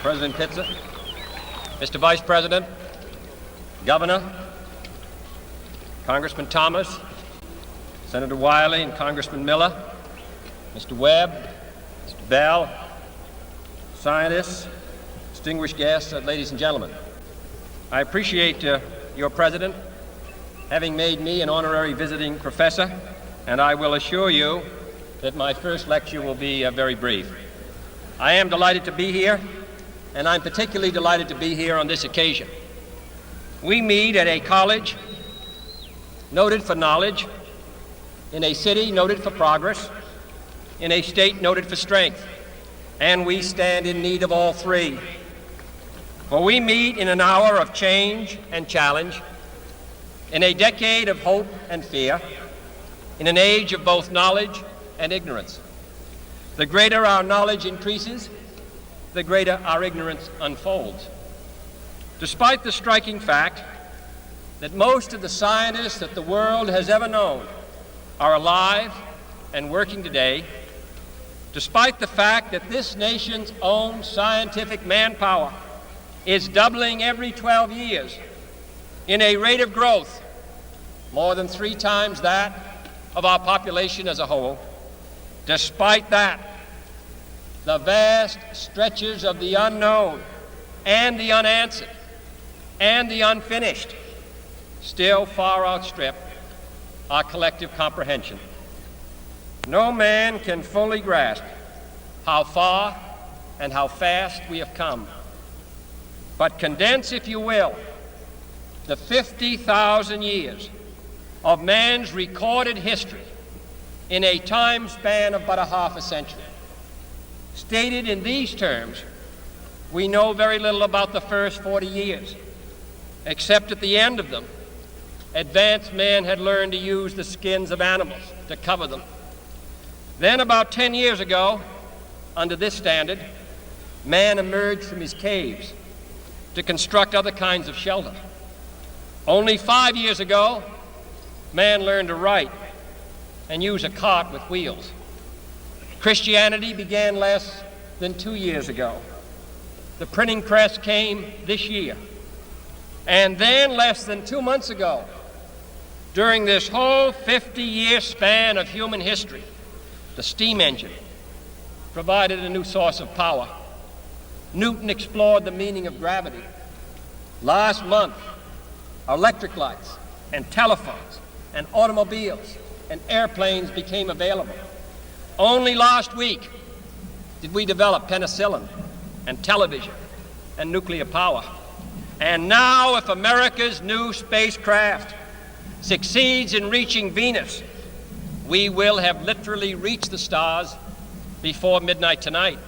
President Pitzer, Mr. Vice President, Governor, Congressman Thomas, Senator Wiley and Congressman Miller, Mr. Webb, Mr. Bell, scientists, distinguished guests, ladies and gentlemen. I appreciate your President having made me an honorary visiting professor, and I will assure you that my first lecture will be very brief. I am delighted to be here, and I'm particularly delighted to be here on this occasion. We meet at a college noted for knowledge, in a city noted for progress, in a state noted for strength, and we stand in need of all three. For we meet in an hour of change and challenge, in a decade of hope and fear, in an age of both knowledge and ignorance. The greater our knowledge increases, the greater our ignorance unfolds. Despite the striking fact that most of the scientists that the world has ever known are alive and working today, despite the fact that this nation's own scientific manpower is doubling every 12 years in a rate of growth more than 3 times that of our population as a whole, despite that, the vast stretches of the unknown and the unanswered and the unfinished still far outstrip our collective comprehension. No man can fully grasp how far and how fast we have come. But condense, if you will, the 50,000 years of man's recorded history in a time span of but a half a century. Stated in these terms, we know very little about the first 40 years, except at the end of them, advanced man had learned to use the skins of animals to cover them. Then about 10 years ago, under this standard, man emerged from his caves to construct other kinds of shelter. Only 5 years ago, man learned to write and use a cart with wheels. Christianity began less than 2 years ago. The printing press came this year. And then less than 2 months ago, during this whole 50-year span of human history, the steam engine provided a new source of power. Newton explored the meaning of gravity. Last month, electric lights and telephones and automobiles and airplanes became available. Only last week did we develop penicillin and television and nuclear power. And now, if America's new spacecraft succeeds in reaching Venus, we will have literally reached the stars before midnight tonight.